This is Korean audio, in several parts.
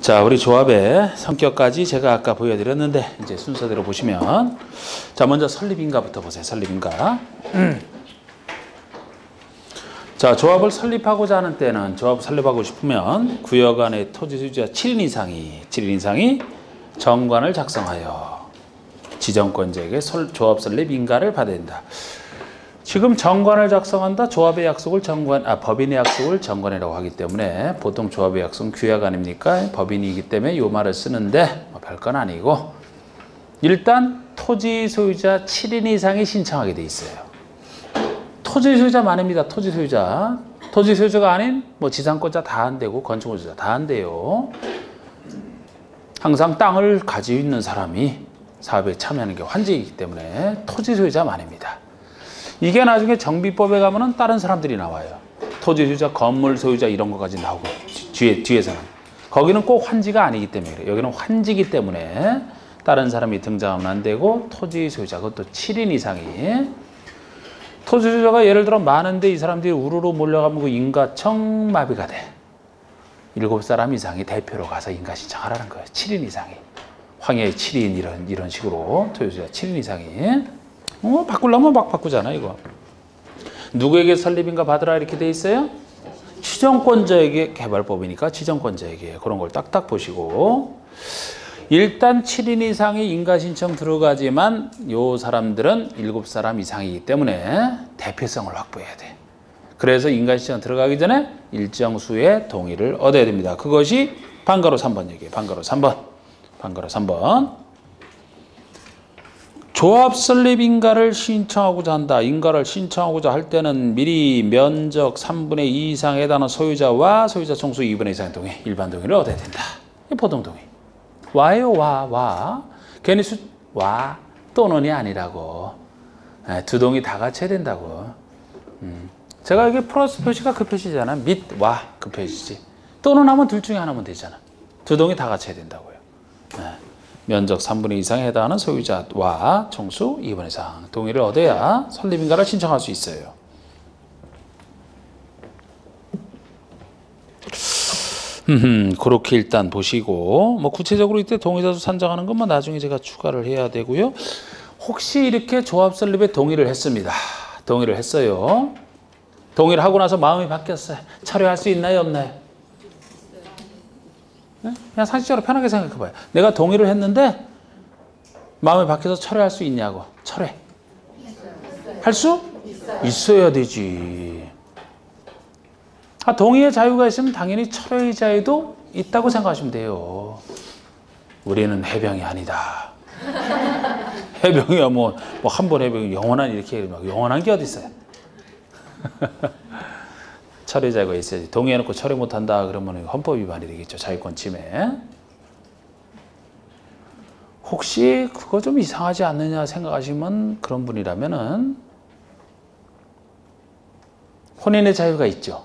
자, 우리 조합의 성격까지 제가 아까 보여드렸는데 이제 순서대로 보시면 자, 먼저 설립인가부터 보세요. 설립인가. 자, 조합을 설립하고자 하는 때는 조합 설립하고 싶으면 구역 안에 토지 소유자 7인 이상이 정관을 작성하여 지정권자에게 조합 설립 인가를 받아야 된다. 지금 정관을 작성한다. 조합의 약속을 법인의 약속을 정관이라고 하기 때문에 보통 조합의 약속은 규약 아닙니까? 법인이기 때문에 이 말을 쓰는데 별건 아니고 일단 토지 소유자 7인 이상이 신청하게 돼 있어요. 토지 소유자 많습니다. 토지 소유자가 아닌 뭐 지상권자 다 안 되고 건축물주자 다 안 돼요. 항상 땅을 가지고 있는 사람이 사업에 참여하는 게 환지이기 때문에 토지 소유자 많습니다. 이게 나중에 정비법에 가면은 다른 사람들이 나와요. 토지 소유자, 건물 소유자 이런 거까지 나오고 뒤에서는 거기는 꼭 환지가 아니기 때문에 그래요. 여기는 환지이기 때문에 다른 사람이 등장하면 안 되고 토지 소유자 그것도 7인 이상이 토지 소유자가 예를 들어 많은데 이 사람들이 우르르 몰려가면 그 인가청 마비가 돼. 7사람 이상이 대표로 가서 인가 신청하라는 거예요. 7인 이상이. 황해의 7인 이런 식으로 토지 소유자 7인 이상이. 바꾸려면 막 바꾸잖아 이거. 누구에게 설립인가 받으라 이렇게 돼 있어요? 지정권자에게 개발법이니까 지정권자에게 그런 걸 딱딱 보시고 일단 7인 이상이 인가 신청 들어가지만 요 사람들은 7사람 이상이기 때문에 대표성을 확보해야 돼. 그래서 인가 신청 들어가기 전에 일정 수의 동의를 얻어야 됩니다. 그것이 방가로 3번 얘기예요. 방가로 3번. 조합 설립 인가를 신청하고자 한다. 인가를 신청하고자 할 때는 미리 면적 3분의 2 이상에 해당하는 소유자와 소유자 총수 2분의 2 이상의 동의, 일반 동의를 얻어야 된다. 보통 동의. 와요, 와. 괜히 와 또는이 아니라고. 두 동의 다 갖춰야 된다고. 제가 여기 플러스 표시가 그 표시잖아. 및, 와 그 표시지. 또는 하면 둘 중에 하나면 되잖아. 두 동의 다 갖춰야 된다고요. 면적 3분의 2 이상에 해당하는 소유자와 총수 2분의 3 동의를 얻어야 설립인가를 신청할 수 있어요. 그렇게 일단 보시고 뭐 구체적으로 이때 동의자수 산정하는 건 뭐 나중에 제가 추가를 해야 되고요. 혹시 이렇게 조합 설립에 동의를 했습니다. 동의를 했어요. 동의를 하고 나서 마음이 바뀌었어요. 철회할 수 있나요, 없나요? 그냥 상식적으로 편하게 생각해봐요. 내가 동의를 했는데 마음이 바뀌어서 철회할 수 있냐고. 철회. 할 수? 있어야 되지. 동의의 자유가 있으면 당연히 철회의 자유도 있다고 생각하시면 돼요. 우리는 해병이 아니다. 해병이야 뭐 한 번 해병이 영원한 이렇게 막 영원한 게 어디 있어요? 철회 자유가 있어야지. 동의해놓고 철회 못한다 그러면 헌법 위반이 되겠죠. 자유권 침해. 혹시 그거 좀 이상하지 않느냐 생각하시면 그런 분이라면은 혼인의 자유가 있죠.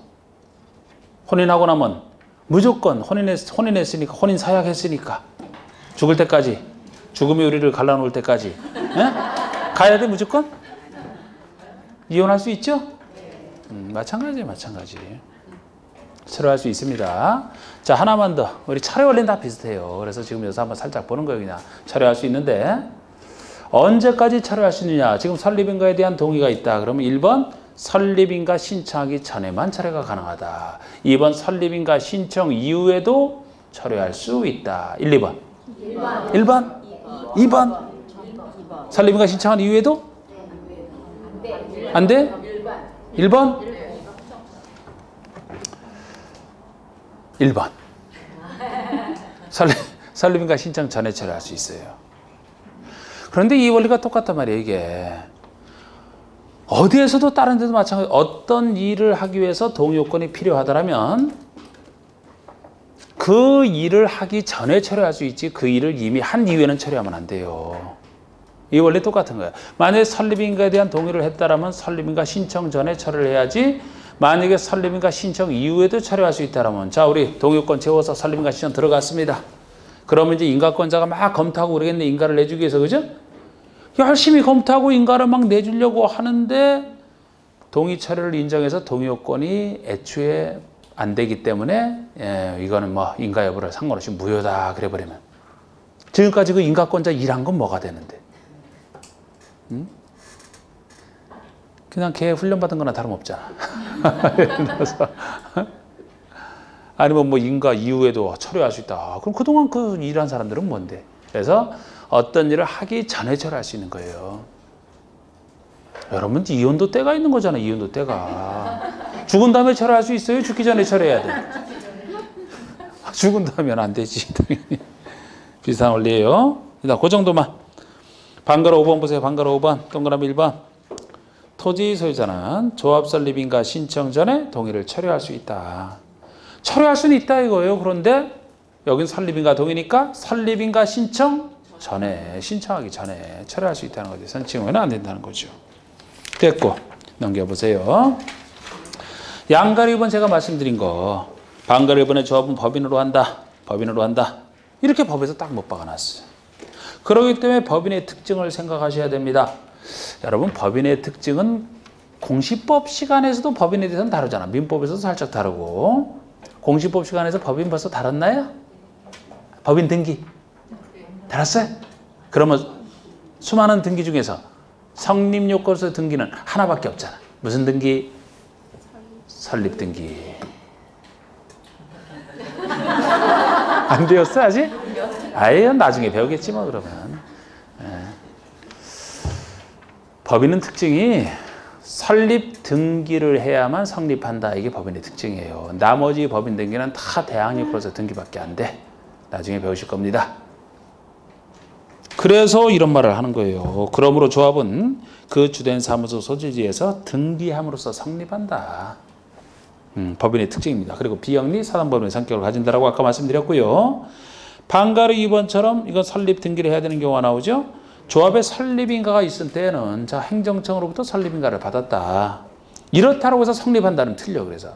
혼인하고 나면 무조건 혼인했으니까 혼인 사약했으니까 죽을 때까지 죽음이 우리를 갈라놓을 때까지 가야 돼 무조건? 이혼할 수 있죠? 마찬가지. 철회할 수 있습니다. 자, 하나만 더. 우리 철회 원리는 다 비슷해요. 그래서 지금 여기서 한번 살짝 보는 거예요. 그냥 철회할 수 있는데 언제까지 철회할 수 있느냐. 지금 설립인가에 대한 동의가 있다. 그러면 1번 설립인가 신청하기 전에만 철회가 가능하다. 2번 설립인가 신청 이후에도 철회할 수 있다. 1, 2번. 1번. 2번. 설립인가 신청한 이후에도? 안 돼? 1번? 1번. 설립인가 신청 전에 철회할 수 있어요. 그런데 이 원리가 똑같단 말이에요, 이게. 어디에서도 다른 데도 마찬가지로 어떤 일을 하기 위해서 동의 요건이 필요하다면 그 일을 하기 전에 철회할 수 있지 그 일을 이미 한 이후에는 철회하면 안 돼요. 이 원리 똑같은 거예요. 만약에 설립인가에 대한 동의를 했다면 설립인가 신청 전에 철회를 해야지 만약에 설립인가 신청 이후에도 철회할 수 있다면 자 우리 동의요건 채워서 설립인가 신청 들어갔습니다. 그러면 이제 인가권자가 막 검토하고 그러겠네. 인가를 내주기 위해서 그죠? 열심히 검토하고 인가를 막 내주려고 하는데 동의 처리를 인정해서 동의 요건이 애초에 안 되기 때문에 이거는 뭐 인가 여부를 상관없이 무효다 그래버리면 지금까지 그 인가권자 일한 건 뭐가 되는데? 응? 그냥 걔 훈련받은 거나 다름없잖아. 아니면 뭐 인가 이후에도 처리할 수 있다. 그럼 그동안 그 일한 사람들은 뭔데? 그래서 어떤 일을 하기 전에 처리할 수 있는 거예요. 여러분 이혼도 때가 있는 거잖아. 이혼도 때가. 죽은 다음에 처리할 수 있어요? 죽기 전에 처리해야 돼. 죽은 다음에는 안 되지. 당연히. 비슷한 원리예요. 일단 그 정도만. 방가로 5번 보세요. 방가로 5번. 동그라미 1번. 토지 소유자는 조합 설립인가 신청 전에 동의를 처리할 수 있다. 처리할 수는 있다 이거예요. 그런데 여긴 설립인가 동의니까 설립인가 신청 전에, 신청하기 전에 처리할 수 있다는 거죠. 선칭후에는 안 된다는 거죠. 됐고 넘겨보세요. 양가리 1번 제가 말씀드린 거. 방가리 1번의 조합은 법인으로 한다. 법인으로 한다. 이렇게 법에서 딱 못 박아놨어요. 그렇기 때문에 법인의 특징을 생각하셔야 됩니다. 여러분 법인의 특징은 공시법 시간에서도 법인에 대해서는 다르잖아. 민법에서도 살짝 다르고. 공시법 시간에서 법인 벌써 다뤘나요? 법인 등기 다뤘어요? 그러면 수많은 등기 중에서 성립요건서 등기는 하나밖에 없잖아. 무슨 등기? 설립 등기. 안 되었어 아직? 아예 나중에 배우겠지 뭐 그러면. 법인은 특징이 설립 등기를 해야만 성립한다. 이게 법인의 특징이에요. 나머지 법인 등기는 다 대항력으로서 등기밖에 안 돼. 나중에 배우실 겁니다. 그래서 이런 말을 하는 거예요. 그러므로 조합은 그 주된 사무소 소지지에서 등기함으로써 성립한다. 법인의 특징입니다. 그리고 비영리 사단법인의 성격을 가진다라고 아까 말씀드렸고요. 방가르 2번처럼 이건 설립 등기를 해야 되는 경우가 나오죠. 조합에 설립인가가 있을 때는 자 행정청으로부터 설립인가를 받았다. 이렇다라고 해서 성립한다는 틀려. 그래서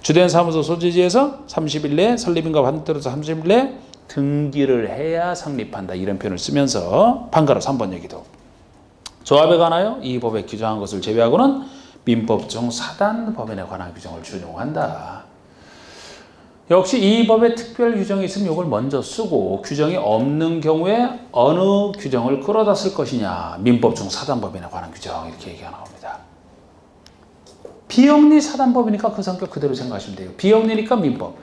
주된 사무소 소지지에서 30일 내에 설립인가 받은 때로서 30일 내에 등기를 해야 성립한다. 이런 표현을 쓰면서 방가로 3번 얘기도 조합에 관하여 이 법에 규정한 것을 제외하고는 민법 중 사단법인에 관한 규정을 준용한다. 역시 이 법에 특별 규정이 있으면 이걸 먼저 쓰고 규정이 없는 경우에 어느 규정을 끌어다 쓸 것이냐. 민법 중 사단법인에 관한 규정 이렇게 얘기가 나옵니다. 비영리 사단법이니까 그 성격 그대로 생각하시면 돼요. 비영리니까 민법.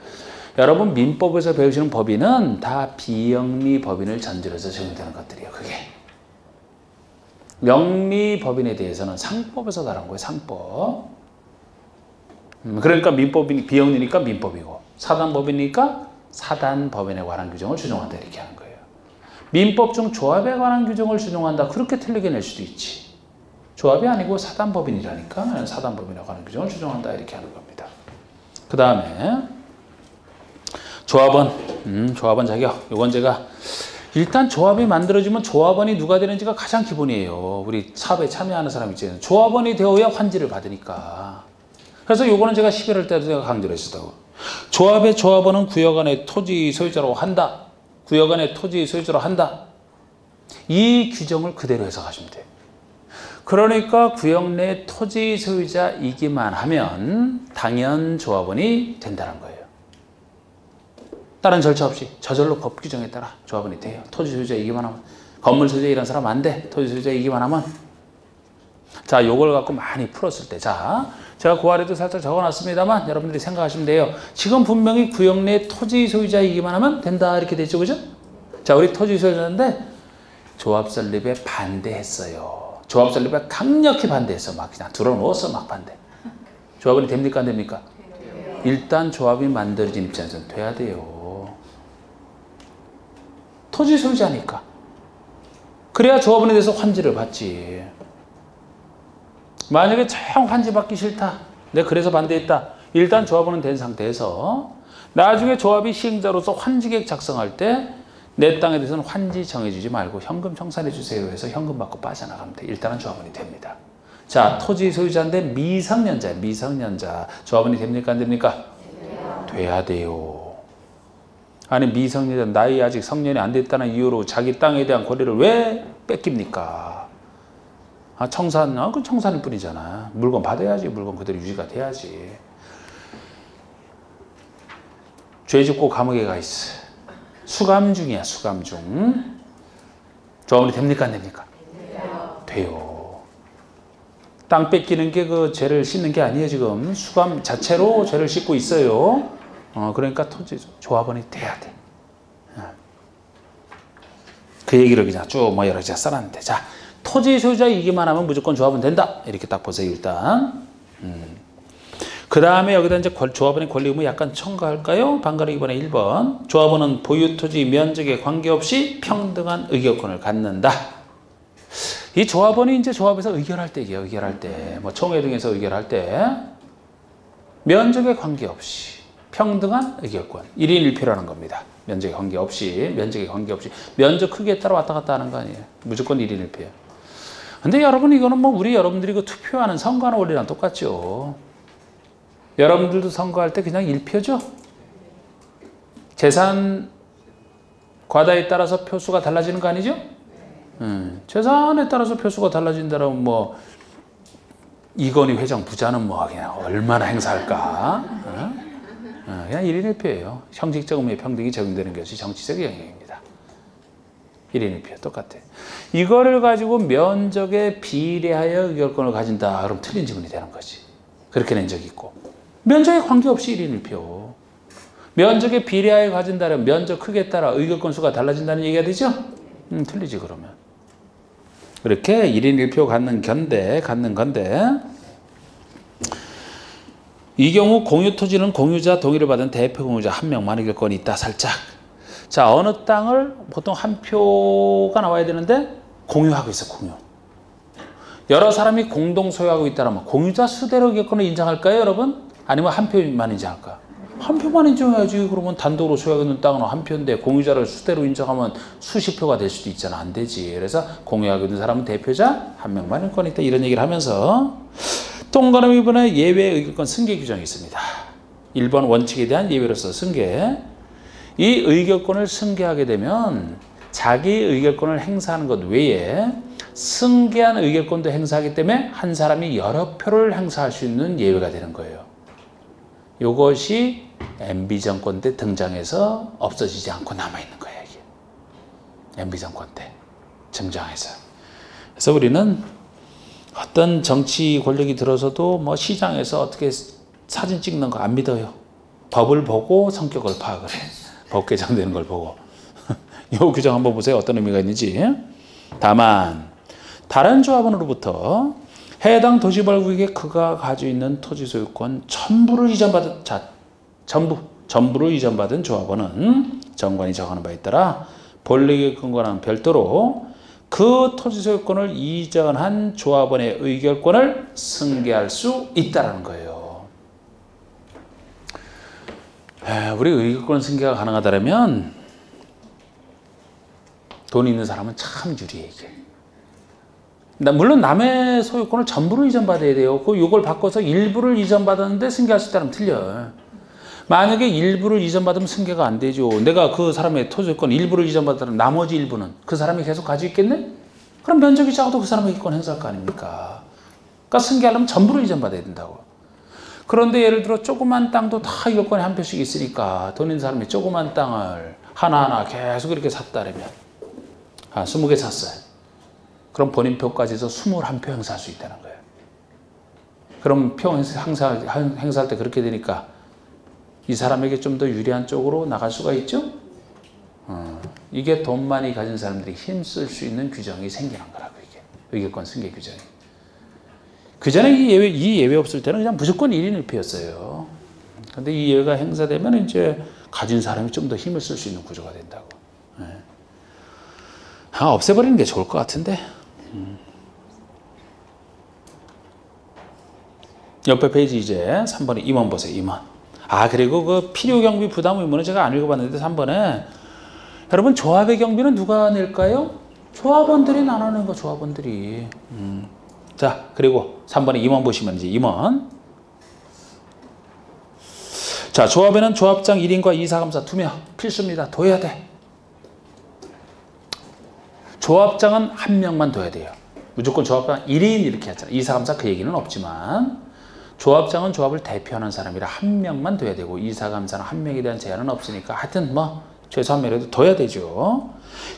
여러분 민법에서 배우시는 법인은 다 비영리 법인을 전제로 해서 적용되는 것들이에요. 그게. 영리 법인에 대해서는 상법에서 다른 거예요. 상법. 그러니까 민법이 비영리니까 민법이고 사단법이니까 사단법인에 관한 규정을 준용한다. 이렇게 하는 거예요. 민법 중 조합에 관한 규정을 준용한다. 그렇게 틀리게 낼 수도 있지. 조합이 아니고 사단법인이라니까 사단법인에 관한 규정을 준용한다. 이렇게 하는 겁니다. 그 다음에 조합원 자격. 이건 제가 일단 조합이 만들어지면 조합원이 누가 되는지가 가장 기본이에요. 우리 사업에 참여하는 사람 있잖아요. 조합원이 되어야 환지를 받으니까. 그래서 요거는 제가 11월 때도 제가 강조를 했었다고. 조합의 조합원은 구역 안의 토지 소유자로 한다. 구역 안의 토지 소유자로 한다. 이 규정을 그대로 해석하시면 돼요. 그러니까 구역 내 토지 소유자이기만 하면 당연 조합원이 된다는 거예요. 다른 절차 없이 저절로 법 규정에 따라 조합원이 돼요. 토지 소유자이기만 하면. 건물 소유자 이런 사람 안 돼. 토지 소유자이기만 하면. 자, 요걸 갖고 많이 풀었을 때. 자, 제가 그 아래도 살짝 적어놨습니다만 여러분들이 생각하시면 돼요. 지금 분명히 구역 내 토지 소유자이기만 하면 된다. 이렇게 되죠. 그죠? 자, 우리 토지 소유자인데 조합 설립에 반대했어요. 조합 설립에 강력히 반대했어. 막 그냥 들어놓았어. 막 반대. 조합원이 됩니까? 안 됩니까? 일단 조합이 만들어진 입장에서는 돼야 돼요. 토지 소유자니까. 그래야 조합원에 대해서 환지를 받지. 만약에 정 환지 받기 싫다. 내가 그래서 반대했다. 일단 조합원은 된 상태에서 나중에 조합이 시행자로서 환지계획 작성할 때 내 땅에 대해서는 환지 정해주지 말고 현금 청산해 주세요 해서 현금 받고 빠져나가면 돼. 일단은 조합원이 됩니다. 자, 토지 소유자인데 미성년자예요. 미성년자. 조합원이 됩니까? 안 됩니까? 돼야 돼요. 아니 미성년자 나이 아직 성년이 안 됐다는 이유로 자기 땅에 대한 권리를 왜 뺏깁니까? 아, 청산, 그 청산일 뿐이잖아. 물건 받아야지. 물건 그대로 유지가 돼야지. 죄 짓고 감옥에 가 있어. 수감 중이야, 수감 중. 조합원이 됩니까, 안 됩니까? 돼요. 땅 뺏기는 게 그 죄를 씻는 게 아니에요, 지금. 수감 자체로 죄를 씻고 있어요. 그러니까 토지 조합원이 돼야 돼. 그 얘기를 그냥 쭉 뭐 여러 가지 써놨는데. 자, 토지 소유자이기만 하면 무조건 조합원 된다. 이렇게 딱 보세요, 일단. 그 다음에 여기다 이제 조합원의 권리 의무 약간 첨가할까요? 반가르기 2번에 1번. 조합원은 보유 토지 면적에 관계없이 평등한 의결권을 갖는다. 이 조합원이 이제 조합에서 의결할 때예요. 의결할 때. 뭐 총회 등에서 의결할 때. 면적에 관계없이 평등한 의결권. 1인 1표라는 겁니다. 면적에 관계없이. 면적 크기에 따라 왔다 갔다 하는 거 아니에요. 무조건 1인 1표예요. 근데 여러분 이거는 뭐 우리 여러분들이 그 투표하는 선거하는 원리랑 똑같죠. 여러분들도 선거할 때 그냥 1표죠. 재산 과다에 따라서 표수가 달라지는 거 아니죠? 재산에 따라서 표수가 달라진다면 뭐 이건희 회장 부자는 뭐 그냥 얼마나 행사할까? 그냥 1인 1표예요. 형식적 의미의 평등이 적용되는 것이 정치적 영역입니다. 1인 1표 똑같아. 이거를 가지고 면적에 비례하여 의결권을 가진다. 그럼 틀린 지문이 되는 거지. 그렇게 낸 적이 있고. 면적에 관계없이 1인 1표. 면적에 비례하여 가진다면 면적 크기에 따라 의결권 수가 달라진다는 얘기가 되죠? 틀리지 그러면. 그렇게 1인 1표 갖는 건데 이 경우 공유 토지는 공유자 동의를 받은 대표 공유자 한 명만 의결권이 있다. 살짝. 자, 어느 땅을 보통 한 표가 나와야 되는데 공유하고 있어. 공유. 여러 사람이 공동 소유하고 있다면 공유자 수대로 의결권을 인정할까요, 여러분? 아니면 한 표만 인정할까? 한 표만 인정해야지. 그러면 단독으로 소유하고 있는 땅은 한 표인데 공유자를 수대로 인정하면 수십 표가 될 수도 있잖아. 안 되지. 그래서 공유하고 있는 사람은 대표자 한 명만 의결권이 있다. 이런 얘기를 하면서 동그라미 2번에 예외 의결권 승계 규정이 있습니다. 1번 원칙에 대한 예외로서 승계. 이 의결권을 승계하게 되면 자기 의결권을 행사하는 것 외에 승계한 의결권도 행사하기 때문에 한 사람이 여러 표를 행사할 수 있는 예외가 되는 거예요. 이것이 MB정권 때 등장해서 없어지지 않고 남아있는 거예요. 이게. MB정권 때 등장해서. 그래서 우리는 어떤 정치 권력이 들어서도 뭐 시장에서 어떻게 사진 찍는 거 안 믿어요. 법을 보고 성격을 파악을 해. 법 개정되는 걸 보고. 이 규정 한번 보세요. 어떤 의미가 있는지. 다만 다른 조합원으로부터 해당 도시벌구역에 그가 가지고 있는 토지 소유권 전부를 이전받은 조합원은 정관이 정하는 바에 따라 본래의 근거와는 별도로 그 토지 소유권을 이전한 조합원의 의결권을 승계할 수 있다는 거예요. 우리 의결권 승계가 가능하다면 돈 있는 사람은 참 유리해 이게. 물론 남의 소유권을 전부를 이전받아야 돼요. 이걸 바꿔서 일부를 이전받았는데 승계할 수 있다면 틀려. 만약에 일부를 이전받으면 승계가 안 되죠. 내가 그 사람의 토지권 일부를 이전받았다면 나머지 일부는 그 사람이 계속 가지고 있겠네? 그럼 면적이 작아도 그 사람의 이권 행사할 거 아닙니까? 그러니까 승계하려면 전부를 이전받아야 된다고. 그런데 예를 들어 조그만 땅도 다 이권에 한 표씩 있으니까 돈 있는 사람이 조그만 땅을 하나하나 계속 이렇게 샀다면 20개 샀어요. 그럼 본인 표까지 해서 21표 행사할 수 있다는 거예요. 그럼 표 행사할 때 그렇게 되니까 이 사람에게 좀 더 유리한 쪽으로 나갈 수가 있죠? 이게 돈 많이 가진 사람들이 힘쓸 수 있는 규정이 생기는 거라고, 이게. 의결권 승계 규정이. 그 전에 이 예외 없을 때는 그냥 무조건 1인 1표였어요. 근데 이 예외가 행사되면 이제 가진 사람이 좀 더 힘을 쓸 수 있는 구조가 된다고. 없애버리는 게 좋을 것 같은데. 옆에 페이지 이제 3번에 임원 보세요. 임원. 그리고 그 필요 경비 부담 의무는 제가 안 읽어봤는데 3번에 여러분 조합의 경비는 누가 낼까요? 조합원들이 나누는 거. 조합원들이. 자, 그리고 3번에 임원 보시면 이제 임원. 자, 조합에는 조합장 1인과 이사감사 2명 필수입니다. 둬야 돼. 조합장은 1명만 둬야 돼요. 무조건 조합장 1인 이렇게 하잖아. 이사감사 그 얘기는 없지만 조합장은 조합을 대표하는 사람이라 한 명만 둬야 되고 이사감사는 한 명에 대한 제한은 없으니까 하여튼 뭐 최소 한 명이라도 둬야 되죠.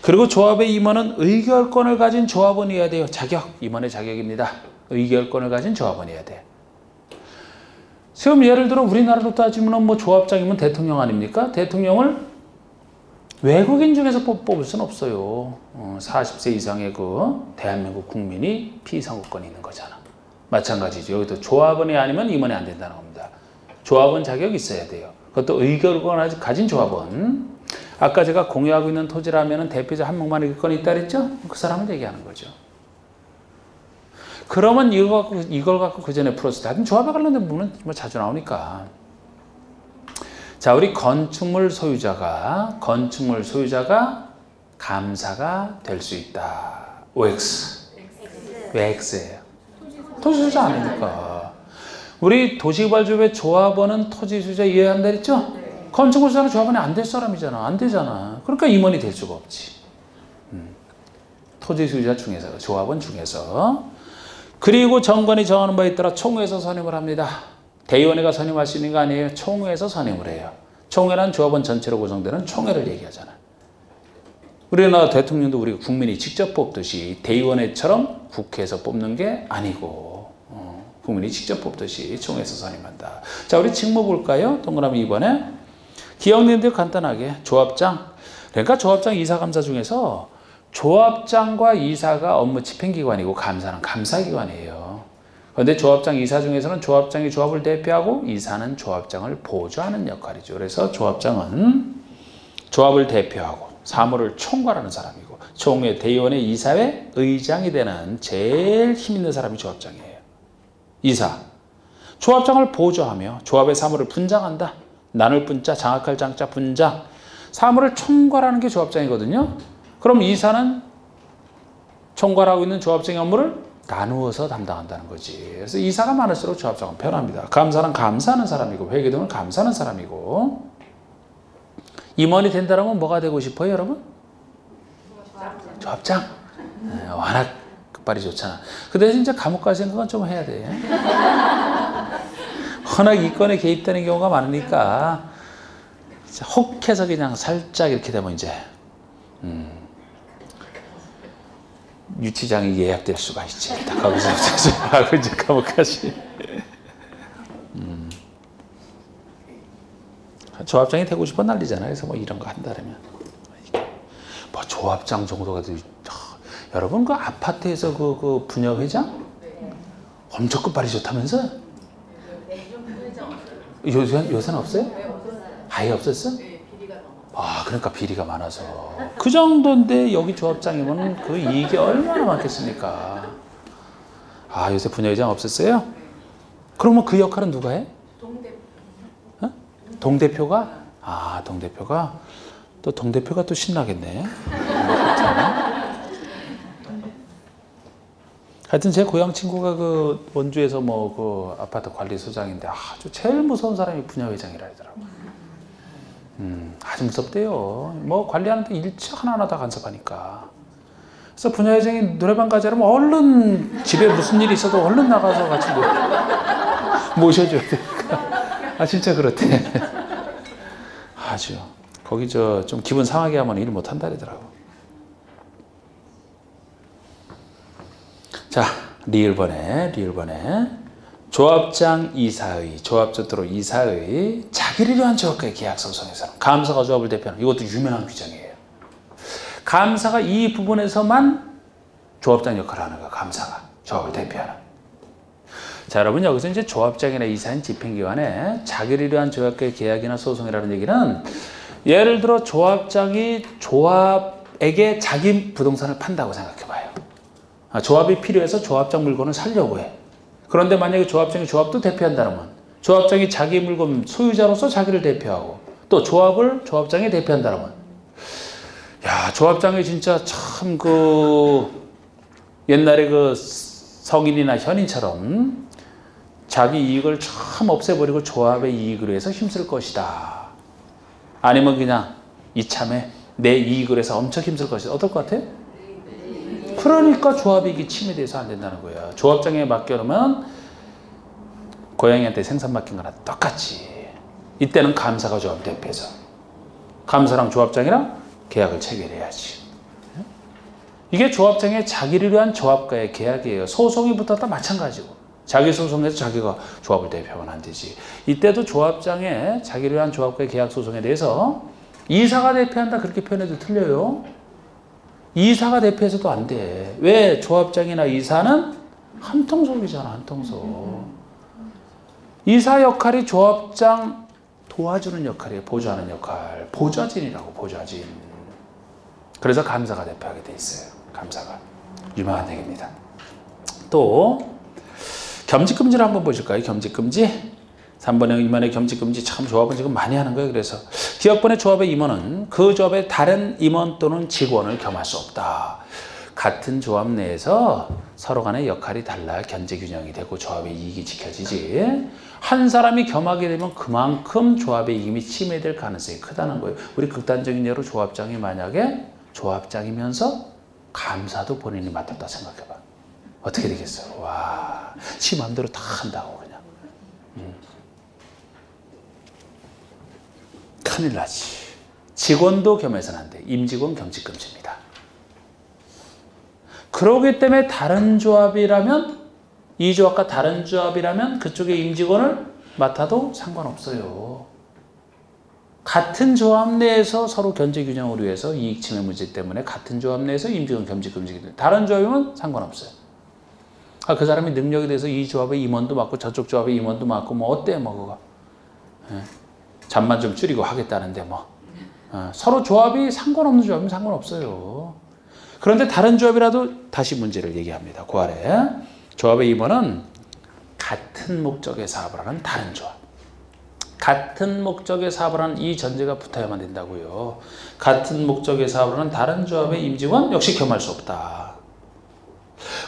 그리고 조합의 임원은 의결권을 가진 조합원이어야 돼요. 자격, 임원의 자격입니다. 의결권을 가진 조합원이어야 돼. 지금 예를 들어 우리나라로 따지면 뭐 조합장이면 대통령 아닙니까? 대통령을 외국인 중에서 뽑을 수는 없어요. 40세 이상의 그 대한민국 국민이 피선거권이 있는 거잖아. 마찬가지죠. 여기도 조합원이 아니면 임원이 안 된다는 겁니다. 조합원 자격이 있어야 돼요. 그것도 의결권을 가진 조합원. 아까 제가 공유하고 있는 토지라면 대표자 한 명만 의결권이 있다 그랬죠? 그 사람을 얘기하는 거죠. 그러면 이걸 갖고 그 전에 풀었을 때 하여튼 조합에 관련된 부분은 정말 자주 나오니까. 자, 우리 건축물 소유자가 감사가 될 수 있다. OX. 왜 X예요? 토지 소유자 아니니까. 우리 도시개발조합의 조합원은 토지 소유자 이해한다 했죠? 건축물 소유자는 조합원이 안 될 사람이잖아. 안 되잖아. 그러니까 임원이 될 수가 없지. 토지 소유자 중에서, 조합원 중에서. 그리고 정관이 정하는 바에 따라 총회에서 선임을 합니다. 대의원회가 선임할 수 있는 거 아니에요. 총회에서 선임을 해요. 총회란 조합원 전체로 구성되는 총회를 얘기하잖아. 우리나라 대통령도 우리 국민이 직접 뽑듯이 대의원회처럼 국회에서 뽑는 게 아니고 국민이 직접 뽑듯이 총회에서 선임한다. 자, 우리 직무 볼까요? 동그라미 2번에 기억내는데 간단하게 조합장. 그러니까 조합장 이사감사 중에서 조합장과 이사가 업무 집행기관이고 감사는 감사기관이에요. 그런데 조합장 이사 중에서는 조합장이 조합을 대표하고 이사는 조합장을 보조하는 역할이죠. 그래서 조합장은 조합을 대표하고 사무를 총괄하는 사람이고 총회, 대의원회, 이사회 의장이 되는 제일 힘 있는 사람이 조합장이에요. 이사. 조합장을 보조하며 조합의 사무를 분장한다. 나눌 분자, 장악할 장자, 분장. 사무를 총괄하는 게 조합장이거든요. 그럼 이사는 총괄하고 있는 조합장의 업무를 나누어서 담당한다는 거지. 그래서 이사가 많을수록 조합장은 편합니다. 감사는 감사하는 사람이고 회계등은 감사하는 사람이고. 임원이 된다면 뭐가 되고 싶어요, 여러분? 조합장. 워낙 끝발이 좋잖아. 그 대신 이제 감옥 갈 생각은 좀 해야 돼. 워낙 이권에 개입되는 경우가 많으니까 혹해서 그냥 살짝 이렇게 되면 이제 유치장이 예약될 수가 있지. 딱 거기서 하고 이제 감옥까지. 조합장이 되고 싶어 난리잖아요. 그래서 뭐 이런 거 한다면 뭐 조합장 정도가 돼. 여러분 그 아파트에서 그 분녀회장 엄청 끝발이 좋다면서? 요새는 없어요? 아예 없었어? 아, 그러니까 비리가 많아서. 그 정도인데 여기 조합장이면 그 이익이 얼마나 많겠습니까? 아, 요새 분녀회장 없었어요? 그러면 그 역할은 누가 해? 동대표. 동대표가? 아, 동대표가? 또 동대표가 또 신나겠네. 하여튼 제 고향 친구가 그 원주에서 뭐 그 아파트 관리소장인데 아주 제일 무서운 사람이 분녀회장이라 하더라고. 아주 무섭대요. 뭐 관리하는데 일체 하나하나 다 간섭하니까. 그래서 분녀회장이 노래방 가자면 얼른 집에 무슨 일이 있어도 얼른 나가서 같이 모셔줘야 되니까. 아, 진짜 그렇대. 아주. 거기 좀 기분 상하게 하면 일 못 한다 그러더라고. 자, 리을번에. 조합장 이사의, 조합조도로 이사의 자기를 위한 조합과의 계약 소송에서는 감사가 조합을 대표하는 이것도 유명한 규정이에요. 감사가 이 부분에서만 조합장 역할을 하는 거야. 감사가 조합을 대표하는. 자, 여러분 여기서 이제 조합장이나 이사인 집행기관에 자기를 위한 조합과의 계약이나 소송이라는 얘기는 예를 들어 조합장이 조합에게 자기 부동산을 판다고 생각해봐요. 조합이 필요해서 조합장 물건을 살려고 해. 그런데 만약에 조합장이 조합도 대표한다면 조합장이 자기 물건 소유자로서 자기를 대표하고 또 조합장이 대표한다면 야, 조합장이 진짜 참 옛날에 그 성인이나 현인처럼 자기 이익을 참 없애버리고 조합의 이익을 위해서 힘쓸 것이다. 아니면 그냥 이참에 내 이익을 위해서 엄청 힘쓸 것이다. 어떨 것 같아요? 그러니까 조합이익이 침해돼서 안 된다는 거야. 조합장에 맡겨놓으면 고양이한테 생산 맡긴 거랑 똑같이. 이때는 감사가 조합 대표해서 감사랑 조합장이랑 계약을 체결해야지. 이게 조합장의 자기를 위한 조합과의 계약이에요. 소송이 붙었다 마찬가지고. 자기 소송에서 자기가 조합을 대표하면 안 되지. 이때도 조합장의 자기를 위한 조합과의 계약 소송에 대해서 이사가 대표한다 그렇게 표현해도 틀려요. 이사가 대표해서도 안 돼. 왜? 조합장이나 이사는 한통속이잖아. 한통속. 이사 역할이 조합장 도와주는 역할이에요. 보조하는 역할. 보좌진이라고. 보좌진. 그래서 감사가 대표하게 돼 있어요. 감사가. 유명한 얘기입니다. 또 겸직금지를 한번 보실까요? 겸직금지. 3번의 임원의 겸직금지 참 조합은 지금 많이 하는 거예요. 그래서 기업번의 조합의 임원은 그 조합의 다른 임원 또는 직원을 겸할 수 없다. 같은 조합 내에서 서로 간의 역할이 달라 견제 균형이 되고 조합의 이익이 지켜지지. 한 사람이 겸하게 되면 그만큼 조합의 이익이 침해될 가능성이 크다는 거예요. 우리 극단적인 예로 조합장이 만약에 조합장이면서 감사도 본인이 맡았다 생각해봐. 어떻게 되겠어요? 와, 지 마음대로 다 한다고 그냥. 큰일 나지. 직원도 겸해서는 안 돼. 임직원 겸직금지입니다. 그러기 때문에 다른 조합이라면, 이 조합과 다른 조합이라면 그쪽의 임직원을 맡아도 상관없어요. 같은 조합 내에서 서로 견제 균형을 위해서 이익 침해 문제 때문에 같은 조합 내에서 임직원 겸직금지기 때문에 다른 조합이면 상관없어요. 그 사람이 능력에 대해서 이 조합의 임원도 맡고 저쪽 조합의 임원도 맡고 뭐 어때 뭐 그거. 잠만 좀 줄이고 하겠다는데 뭐. 서로 조합이 상관없는 조합이면 상관없어요. 그런데 다른 조합이라도 다시 문제를 얘기합니다. 그 아래 조합의 임원은 같은 목적의 사업을 하는 다른 조합. 같은 목적의 사업을 하는 이 전제가 붙어야만 된다고요. 같은 목적의 사업을 하는 다른 조합의 임직원 역시 겸할 수 없다.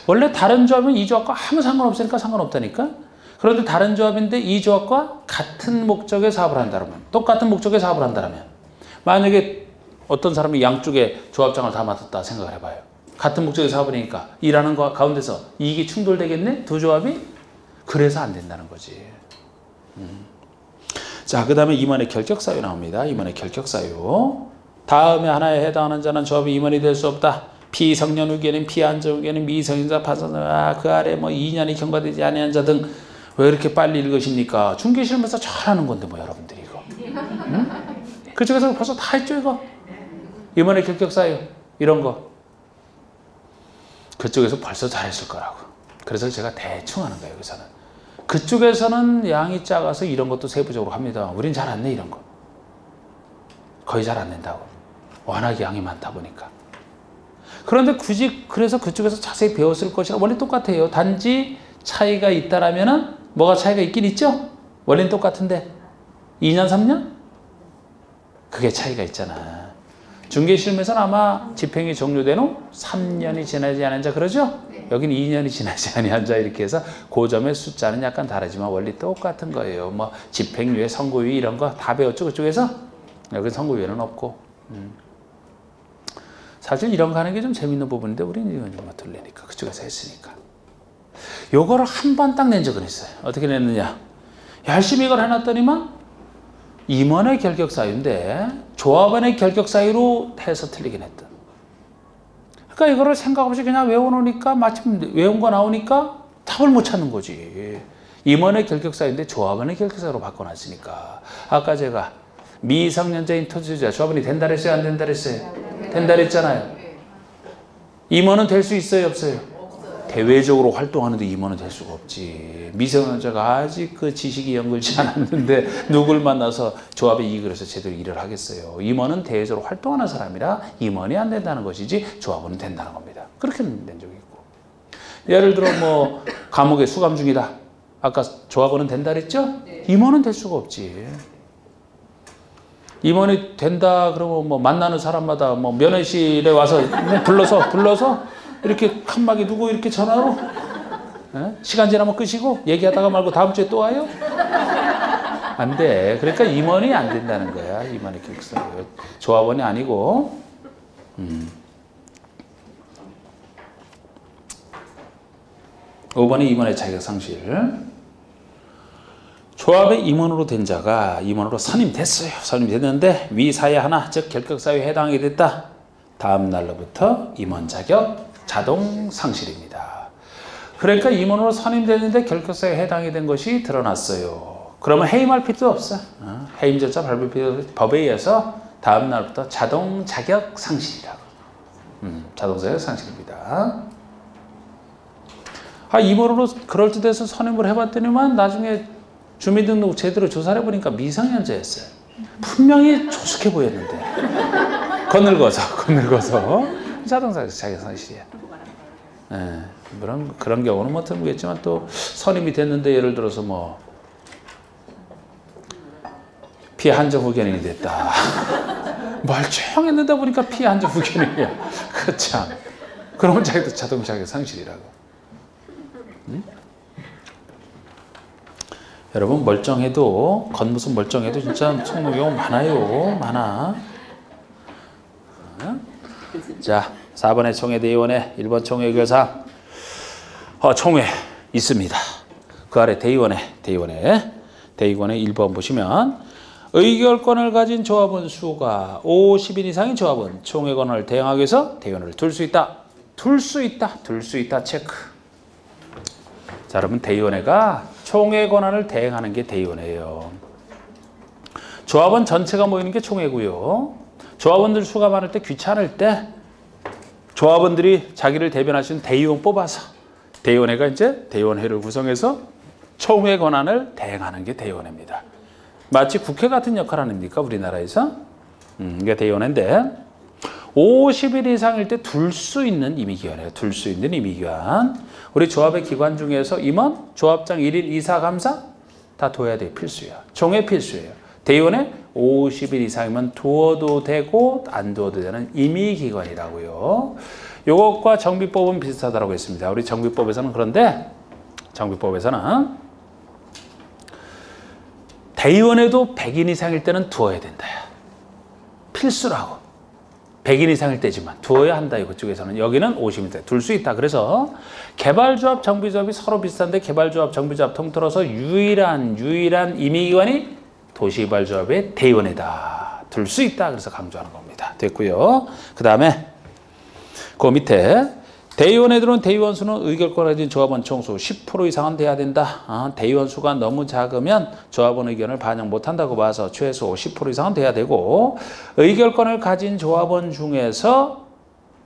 원래 다른 조합은 이 조합과 아무 상관없으니까 상관없다니까. 그런데 다른 조합인데 이 조합과 같은 목적의 사업을 한다면, 똑같은 목적의 사업을 한다면, 만약에 어떤 사람이 양쪽에 조합장을 다 맡았다 생각을 해봐요. 같은 목적의 사업이니까 일하는 거 가운데서 이익이 충돌되겠네? 두 조합이? 그래서 안 된다는 거지. 자, 그 다음에 임원의 결격사유 나옵니다. 임원의 결격사유. 다음에 하나에 해당하는 자는 조합이 임원이 될 수 없다. 피성년 후기에는 피안전 후기에는 미성년자 파산, 그 아래 뭐 2년이 경과되지 아니한 자 등. 왜 이렇게 빨리 읽으십니까? 중개실면서 잘하는 건데 뭐 여러분들이 이거. 응? 그쪽에서 벌써 다 했죠 이거. 임원의 결격사유 이런 거. 그쪽에서 벌써 잘했을 거라고. 그래서 제가 대충 하는 거예요 여기서는. 그쪽에서는 양이 작아서 이런 것도 세부적으로 합니다. 우린 잘 안 내 이런 거. 거의 잘 안 낸다고. 워낙 양이 많다 보니까. 그런데 굳이 그래서 그쪽에서 자세히 배웠을 것이라 원래 똑같아요. 단지 차이가 있다라면은 뭐가 차이가 있긴 있죠? 원래는 똑같은데 2년 3년? 그게 차이가 있잖아. 중개실험에서는 아마 집행이 종료된 후 3년이 지나지 않은 자 그러죠? 여기는 2년이 지나지 아니한 자 이렇게 해서 그 점의 숫자는 약간 다르지만 원리 똑같은 거예요. 뭐 집행유예, 선고유예 이런 거 다 배웠죠 그쪽에서? 여기 선고유예는 없고. 사실 이런 거 하는 게 좀 재밌는 부분인데 우리는 이건 좀 들리니까 그쪽에서 했으니까. 요거를 한 번 딱 낸 적은 있어요. 어떻게 냈느냐? 열심히 이걸 해놨더니만 임원의 결격사유인데 조합원의 결격사유로 해서 틀리긴 했던. 그러니까 이거를 생각 없이 그냥 외워놓으니까 마침 외운 거 나오니까 답을 못 찾는 거지. 임원의 결격사유인데 조합원의 결격사유로 바꿔놨으니까. 아까 제가 미성년자인 토지주자 조합원이 된다 그랬어요? 안 된다 그랬어요? 된다 그랬잖아요. 임원은 될 수 있어요? 없어요? 대외적으로 활동하는데 임원은 될 수가 없지. 미성년자가 아직 그 지식이 연결지 않았는데 누굴 만나서 조합의 이익을 해서 제대로 일을 하겠어요. 임원은 대외적으로 활동하는 사람이라 임원이 안 된다는 것이지 조합원은 된다는 겁니다. 그렇게 된 적이 있고. 예를 들어 뭐 감옥에 수감 중이다. 아까 조합원은 된다 그랬죠? 임원은 될 수가 없지. 임원이 된다 그러면 뭐 만나는 사람마다 뭐 면회실에 와서 불러서 이렇게 칸막이 두고 이렇게 전화로 시간 지나면 끄시고 얘기하다가 말고 다음 주에 또 와요? 안 돼. 그러니까 임원이 안 된다는 거야. 임원의 결격사유. 조합원이 아니고. 5번에 임원의 자격 상실. 조합의 임원으로 된 자가 임원으로 선임됐어요. 선임됐는데 위사회 하나, 즉 결격사유에 해당이 됐다. 다음 날로부터 임원 자격 자동 상실입니다. 그러니까 임원으로 선임됐는데 결격사유에 해당이 된 것이 드러났어요. 그러면 해임할 필요도 없어. 해임 절차 밟을 필요 없어. 법에 의해서 다음 날부터 자동 자격 상실이라고. 자동 자격 상실입니다. 임원으로 그럴듯해서 선임을 해봤더니만 나중에 주민등록 제대로 조사를 해보니까 미성년자였어요. 분명히 조숙해 보였는데 거늘궈서 자동 자격 상실이야. 예, 그런 경우는 뭐 드물겠지만 또 선임이 됐는데 예를 들어서 뭐 피해 한정 후견인이 됐다. 멀쩡했는데 보니까 피해 한정 후견인이야. 그 참. 그러면 자동 자격 상실이라고. 여러분 멀쩡해도 겉모습 멀쩡해도 진짜 속는 경우 많아요. 많아. 자, 4번의 총회대의원회 1번 총회 의결사항. 총회 있습니다. 그 아래 대의원회 1번 보시면 의결권을 가진 조합원 수가 50인 이상인 조합은 총회 권한을 대행하기 위해서 대의원회를 둘 수 있다. 둘 수 있다 체크. 자, 여러분 대의원회가 총회 권한을 대행하는 게 대의원회예요. 조합원 전체가 모이는 게 총회고요. 조합원들 수가 많을 때 귀찮을 때 조합원들이 자기를 대변할 수 있는 대의원 뽑아서 대의원회가 이제 대의원회를 구성해서 총회 권한을 대행하는 게 대의원회입니다. 마치 국회 같은 역할 아닙니까? 우리나라에서. 이게 대의원회인데 50일 이상일 때 둘 수 있는 임의기관이에요. 둘 수 있는 임의기관. 우리 조합의 기관 중에서 임원, 조합장 1인 이사, 감사 다 둬야 돼. 필수야. 총회 필수예요. 대의원회 50일 이상이면 두어도 되고 안 두어도 되는 임의기관이라고요. 이것과 정비법은 비슷하다고 했습니다. 우리 정비법에서는 그런데 정비법에서는 대의원회도 100인 이상일 때는 두어야 된다. 필수라고. 100인 이상일 때지만 두어야 한다. 이쪽에서는. 여기는 50인 둘 수 있다. 그래서 개발조합, 정비조합이 서로 비슷한데 개발조합, 정비조합 통틀어서 유일한 임의기관이 도시개발조합의 대의원회다. 둘 수 있다. 그래서 강조하는 겁니다. 됐고요. 그 다음에 그 밑에 대의원회들은 대의원 수는 의결권을 가진 조합원 총수 10% 이상은 돼야 된다. 대의원 수가 너무 작으면 조합원 의견을 반영 못한다고 봐서 최소 10% 이상은 돼야 되고 의결권을 가진 조합원 중에서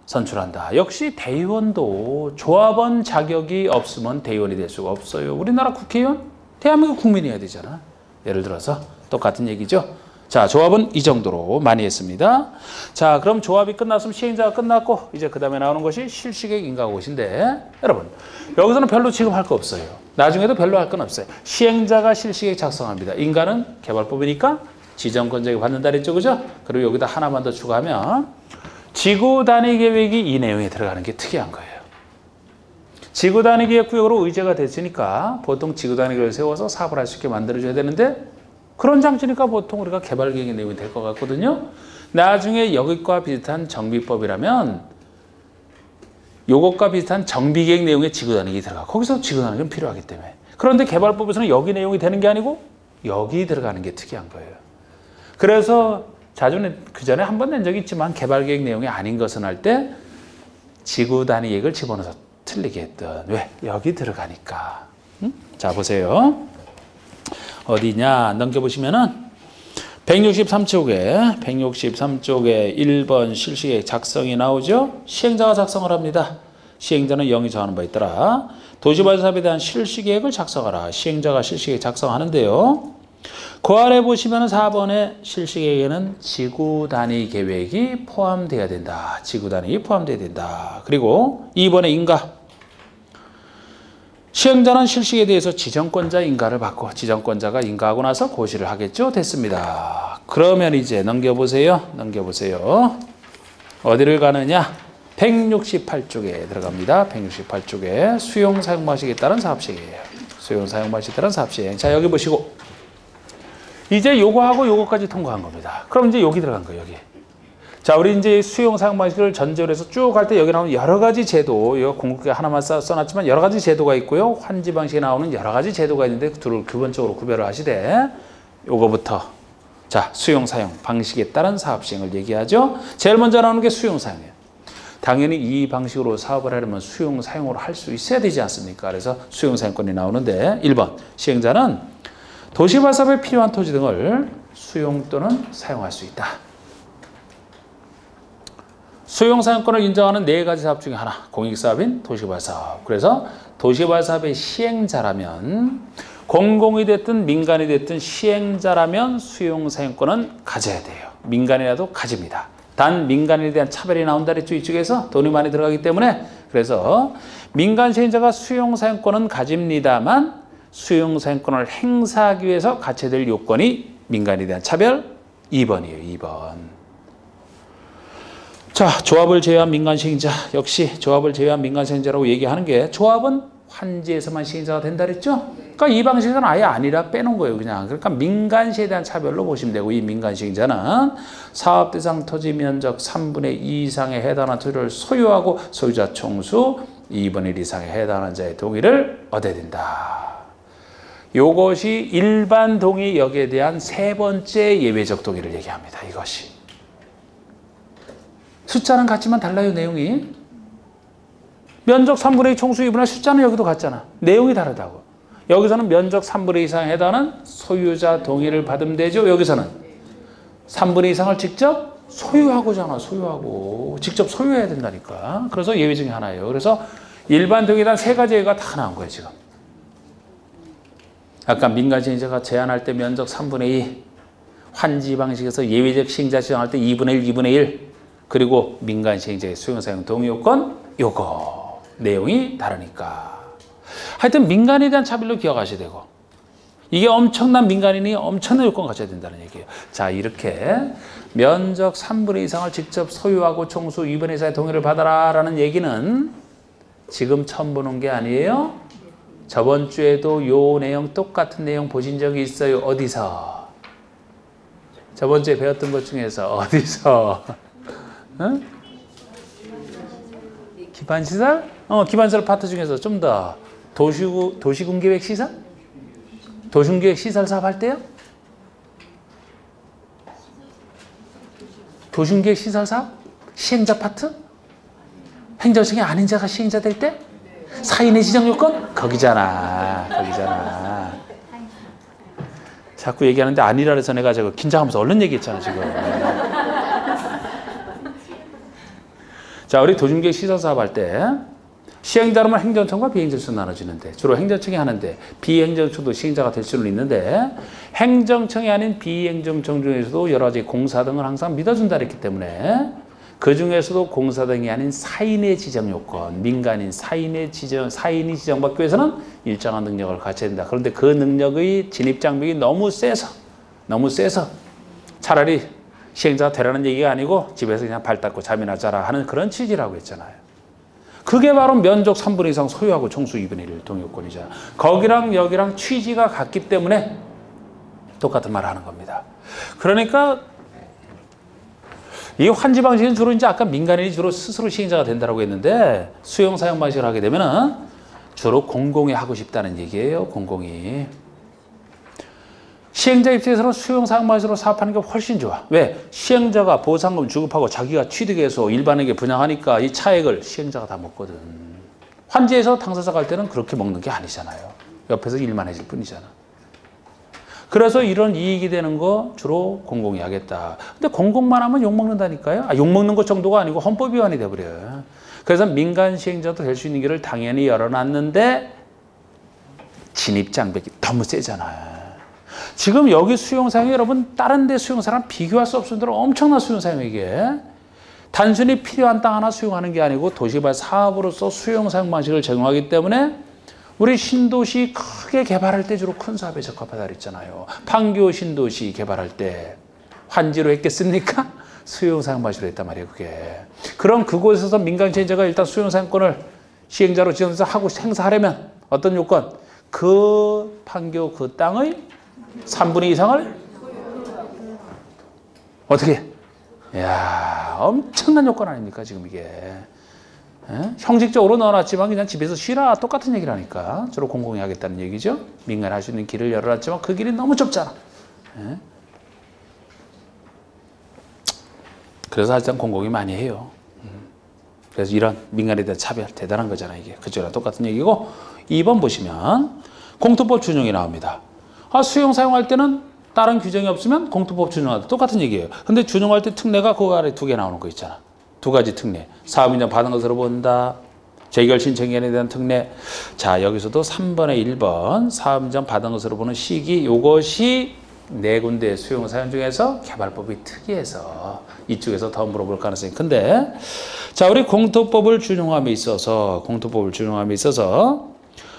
선출한다. 역시 대의원도 조합원 자격이 없으면 대의원이 될 수가 없어요. 우리나라 국회의원? 대한민국 국민이어야 되잖아. 예를 들어서 똑같은 얘기죠. 자, 조합은 이 정도로 많이 했습니다. 자, 그럼 조합이 끝났으면 시행자가 끝났고 이제 그 다음에 나오는 것이 실시계획 인가고시인데 여러분 여기서는 별로 지금 할 거 없어요. 나중에도 별로 할 건 없어요. 시행자가 실시계획 작성합니다. 인가는 개발법이니까 지정권자에게 받는다 그랬죠. 그죠? 그리고 여기다 하나만 더 추가하면 지구단위계획이 이 내용에 들어가는 게 특이한 거예요. 지구단위계획구역으로 의제가 됐으니까 보통 지구단위계획을 세워서 사업을 할 수 있게 만들어줘야 되는데 그런 장치니까 보통 우리가 개발계획의 내용이 될 것 같거든요. 나중에 여기과 비슷한 정비법이라면 요것과 비슷한 정비계획 내용에 지구단위계 들어가. 거기서 지구단위계는 필요하기 때문에. 그런데 개발법에서는 여기 내용이 되는 게 아니고 여기 들어가는 게 특이한 거예요. 그래서 자주는 그 전에 한 번 낸 적이 있지만 개발계획 내용이 아닌 것은 할 때 지구단위계획을 집어넣어서 틀리게 했던. 왜? 여기 들어가니까. 자, 보세요. 어디냐 넘겨보시면은 163쪽에 11번 실시계획 작성이 나오죠. 시행자가 작성을 합니다. 시행자는 0이 정하는 바 있더라. 도시발사업에 대한 실시계획을 작성하라. 시행자가 실시계획 작성하는데요. 그 아래 보시면 4번의 실시계획에는 지구단위 계획이 포함되어야 된다. 지구단위 포함되어야 된다. 그리고 2번의 인가. 시행자는 실시에 대해서 지정권자 인가를 받고 지정권자가 인가하고 나서 고시를 하겠죠. 됐습니다. 그러면 이제 넘겨보세요. 어디를 가느냐? 168쪽에 들어갑니다. 168쪽에 수용 사용 방식에 따른 사업시행이에요. 수용 사용 방식에 따른 사업시행. 자, 여기 보시고 이제 요거하고 요거까지 통과한 겁니다. 그럼 이제 여기 들어간 거예요. 여기. 자, 우리 이제 수용 사용 방식을 전제로 해서 쭉 갈 때 여기 나오는 여러 가지 제도, 이거 궁극게 하나만 써놨지만 여러 가지 제도가 있고요. 환지 방식에 나오는 여러 가지 제도가 있는데 둘을 기본적으로 구별을 하시되 요거부터 자, 수용 사용 방식에 따른 사업 시행을 얘기하죠. 제일 먼저 나오는 게 수용 사용이에요. 당연히 이 방식으로 사업을 하려면 수용 사용으로 할 수 있어야 되지 않습니까? 그래서 수용 사용권이 나오는데 1번 시행자는 도시발 사업에 필요한 토지 등을 수용 또는 사용할 수 있다. 수용 사용권을 인정하는 네 가지 사업 중에 하나, 공익사업인 도시발 사업. 그래서 도시발 사업의 시행자라면 공공이 됐든 민간이 됐든 시행자라면 수용 사용권은 가져야 돼요. 민간이라도 가집니다. 단 민간에 대한 차별이 나온다 그랬죠. 이쪽에서 돈이 많이 들어가기 때문에. 그래서 민간 시행자가 수용 사용권은 가집니다만 수용 사용권을 행사하기 위해서 갖춰야 될 요건이 민간에 대한 차별 2번이에요. 2번. 자, 조합을 제외한 민간 시행자. 역시 조합을 제외한 민간 시행자라고 얘기하는 게 조합은 환지에서만 시행자가 된다 그랬죠? 그러니까 이 방식은 아예 아니라 빼놓은 거예요. 그냥. 그러니까 민간 시에 대한 차별로 보시면 되고 이 민간 시행자는 사업 대상 토지 면적 3분의 2 이상에 해당하는 토지를 소유하고 소유자 총수 2분의 1 이상에 해당하는 자의 동의를 얻어야 된다. 이것이 일반 동의 여기에 대한 세 번째 예외적 동의를 얘기합니다. 이것이. 숫자는 같지만 달라요. 내용이. 면적 3분의 2 총수 2분의 1 숫자는 여기도 같잖아. 내용이 다르다고. 여기서는 면적 3분의 2 이상에 해당하는 소유자 동의를 받으면 되죠. 여기서는 3분의 2 이상을 직접 소유하고잖아. 소유하고. 직접 소유해야 된다니까. 그래서 예외 중에 하나예요. 그래서 일반 동의에 대한 세 가지 예외가 다 나온 거예요. 지금. 아까 민간 시행자가 제한할 때 면적 3분의 2 환지 방식에서 예외적 시행자 지정할 때 2분의 1, 2분의 1 그리고 민간 시행자의 수용사용 동의 요건 요거 내용이 다르니까 하여튼 민간에 대한 차별로 기억하셔야 되고 이게 엄청난 민간인이 엄청난 요건 갖춰야 된다는 얘기예요. 자, 이렇게 면적 3분의 2 이상을 직접 소유하고 총수 2분의 1 이상의 동의를 받아라 라는 얘기는 지금 처음 보는 게 아니에요. 저번 주에도 요 내용 똑같은 내용 보신 적이 있어요. 어디서? 저번 주에 배웠던 것 중에서 어디서? 응? 기반시설? 기반시설 파트 중에서 좀 더 도시군계획 시설? 도시군계획 시설 사업 할 때요? 도시군계획 시설 사업? 시행자 파트? 행정청이 아닌 자가 시행자 될 때? 사인의 지정 요건? 거기잖아. 거기잖아. 자꾸 얘기하는데 아니라 해서 내가 저거 긴장하면서 얼른 얘기했잖아, 지금. 자, 우리 도중계획 시설사업 할 때 시행자라면 행정청과 비행정청 나눠지는데 주로 행정청이 하는데 비행정청도 시행자가 될 수는 있는데 행정청이 아닌 비행정청 중에서도 여러 가지 공사 등을 항상 믿어준다 그랬기 때문에 그 중에서도 공사 등이 아닌 사인의 지정 요건, 민간인 사인이 지정받기 위해서는 일정한 능력을 갖춰야 된다. 그런데 그 능력의 진입 장벽이 너무 세서 차라리 시행자가 되라는 얘기가 아니고 집에서 그냥 발 닦고 잠이나 자라 하는 그런 취지라고 했잖아요. 그게 바로 면적 3분의 2 이상 소유하고 총수 2분의 1 동의요건이잖아. 거기랑 여기랑 취지가 같기 때문에 똑같은 말을 하는 겁니다. 그러니까 이 환지 방식은 주로 이제 아까 민간인이 주로 스스로 시행자가 된다고 했는데 수용 사용 방식을 하게 되면은 주로 공공이 하고 싶다는 얘기예요. 공공이. 시행자 입장에서는 수용 사용 방식으로 사업하는 게 훨씬 좋아. 왜? 시행자가 보상금 주급하고 자기가 취득해서 일반에게 분양하니까 이 차액을 시행자가 다 먹거든. 환지에서 당사자가 할 때는 그렇게 먹는 게 아니잖아요. 옆에서 일만 해줄 뿐이잖아. 그래서 이런 이익이 되는 거 주로 공공이 하겠다. 근데 공공만 하면 욕먹는다니까요. 욕먹는 것 정도가 아니고 헌법 위반이 돼버려요. 그래서 민간 시행자도 될 수 있는 길을 당연히 열어놨는데 진입장벽이 너무 세잖아요. 지금 여기 수용사용이 여러분 다른 데 수용사랑 비교할 수 없을 정도로 엄청난 수용사용 이게. 단순히 필요한 땅 하나 수용하는 게 아니고 도시발 사업으로서 수용사용 방식을 적용하기 때문에 우리 신도시 크게 개발할 때 주로 큰 사업에 적합하다 그랬잖아요. 판교 신도시 개발할 때 환지로 했겠습니까? 수용사용 방식으로 했단 말이에요. 그게. 그럼 그곳에서 민간 시행자가 일단 수용사용권을 시행자로 지정해서 하고 행사하려면 어떤 요건? 그 판교 그 땅의 3분의 2 이상을 어떻게? 이야, 엄청난 요건 아닙니까 지금 이게. 형식적으로 넣어놨지만 그냥 집에서 쉬라 똑같은 얘기라니까. 주로 공공이 하겠다는 얘기죠. 민간이 할 수 있는 길을 열어놨지만 그 길이 너무 좁잖아. 그래서 사실상 공공이 많이 해요. 그래서 이런 민간에 대한 차별 대단한 거잖아 이게. 그쪽이랑 똑같은 얘기고. 2번 보시면 공투법 준용이 나옵니다. 수용 사용할 때는 다른 규정이 없으면 공투법 준용하다 똑같은 얘기예요. 근데 준용할 때 특례가 그 아래 2개 나오는 거 있잖아. 2가지 특례. 사업인정 받은 것으로 본다. 재결 신청기한에 대한 특례. 자, 여기서도 3번에 1번 사업인정 받은 것으로 보는 시기, 요것이 4군데 수용 사용 중에서 개발법이 특이해서 이쪽에서 더 물어볼 가능성이 큰데, 자, 우리 공투법을 준용함에 있어서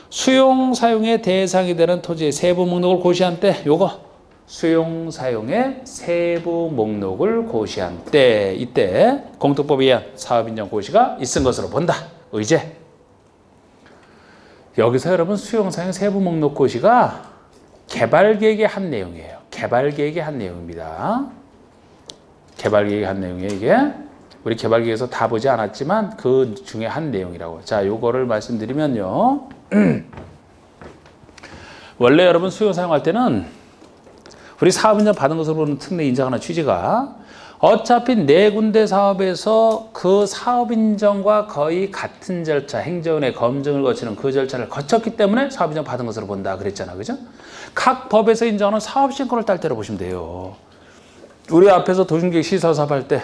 수용 사용의 대상이 되는 토지의 세부 목록을 고시한 때, 요거 수용 사용의 세부 목록을 고시한 때, 이때 공투법에 의한 사업인정 고시가 있은 것으로 본다. 의제. 여기서 여러분 수용 사용 세부 목록 고시가 개발계획의 한 내용이에요. 개발계획의 한 내용입니다. 개발계획의 한 내용이에요, 이게. 우리 개발계획에서 다 보지 않았지만 그 중에 한 내용이라고. 자, 요거를 말씀드리면요. 원래 여러분 수용 사용할 때는 우리 사업인정 받은 것으로 보는 특례 인정하는 취지가 어차피 4군데 사업에서 그 사업인정과 거의 같은 절차, 행정원의 검증을 거치는 그 절차를 거쳤기 때문에 사업인정 받은 것으로 본다 그랬잖아. 그죠? 각 법에서 인정하는 사업신고를 딸 때로 보시면 돼요. 우리 앞에서 도심계획 시설사업 할 때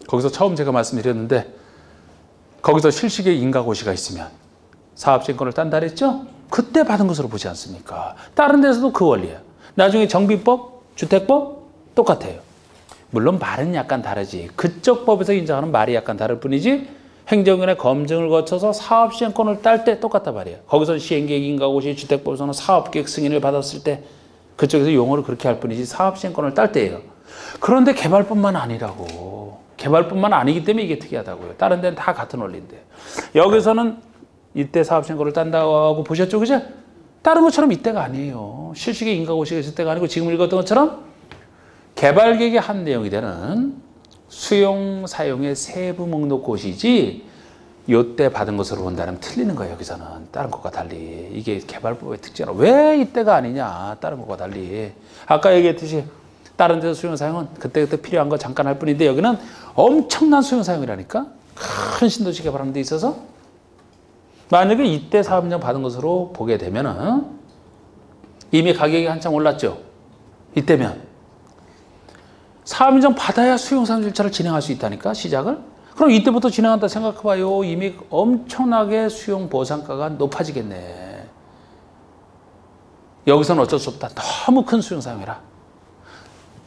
거기서 처음 제가 말씀드렸는데 거기서 실시계획 인가고시가 있으면 사업신고를 딴다 그랬죠? 그때 받은 것으로 보지 않습니까? 다른 데서도 그 원리예요. 나중에 정비법, 주택법 똑같아요. 물론 말은 약간 다르지. 그쪽 법에서 인정하는 말이 약간 다를 뿐이지 행정원의 검증을 거쳐서 사업시행권을 딸 때 똑같단 말이에요. 거기서 시행계획 인가고시, 주택법에서는 사업계획 승인을 받았을 때 그쪽에서 용어를 그렇게 할 뿐이지 사업시행권을 딸 때예요. 그런데 개발뿐만 아니라고. 개발뿐만 아니기 때문에 이게 특이하다고요. 다른 데는 다 같은 원리인데. 여기서는 이때 사업시행권을 딴다고 보셨죠? 그죠? 다른 것처럼 이때가 아니에요. 실시계 인가고시가 있을 때가 아니고 지금 읽었던 것처럼 개발계획의 한 내용이 되는 수용 사용의 세부 목록 고시지 요때 받은 것으로 본다면 틀리는 거예요. 여기서는 다른 것과 달리. 이게 개발법의 특징이라. 왜 이때가 아니냐. 다른 것과 달리. 아까 얘기했듯이 다른 데서 수용 사용은 그때그때 필요한 거 잠깐 할 뿐인데 여기는 엄청난 수용 사용이라니까. 큰 신도시 개발하는 데 있어서 만약에 이때 사업인정 받은 것으로 보게 되면은 이미 가격이 한참 올랐죠. 이때면 사업인정 받아야 수용사용 절차를 진행할 수 있다니까, 시작을. 그럼 이때부터 진행한다 생각해봐요. 이미 엄청나게 수용 보상가가 높아지겠네. 여기서는 어쩔 수 없다. 너무 큰 수용사용이라.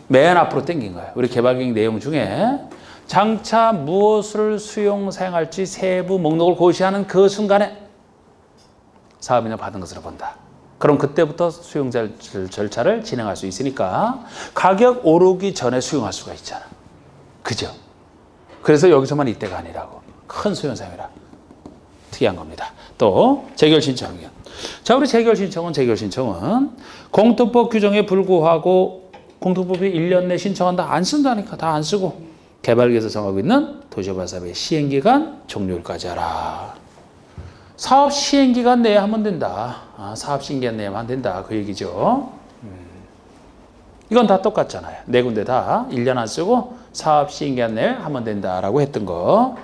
맨 앞으로 당긴 거예요. 우리 개발계획 내용 중에 장차 무엇을 수용 사용할지 세부 목록을 고시하는 그 순간에 사업인정 받은 것으로 본다. 그럼 그때부터 수용 절차를 진행할 수 있으니까 가격 오르기 전에 수용할 수가 있잖아. 그죠? 그래서 여기서만 이때가 아니라고. 큰 수용 사용이라. 특이한 겁니다. 또 재결 신청이요. 자, 우리 재결 신청은 공투법 규정에 불구하고 공투법이 1년 내 신청한다. 안 쓴다니까. 다 안 쓰고 개발계에서 정하고 있는 도시개발사업의 시행기간 종료일까지 하라. 사업 시행기간 내에 하면 된다. 사업 시행기간 내에 하면 된다. 그 얘기죠. 이건 다 똑같잖아요. 4군데 다 1년 안 쓰고 사업 시행기간 내에 하면 된다라고 했던 거.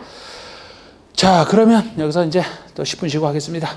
자, 그러면 여기서 이제 또 10분 쉬고 하겠습니다.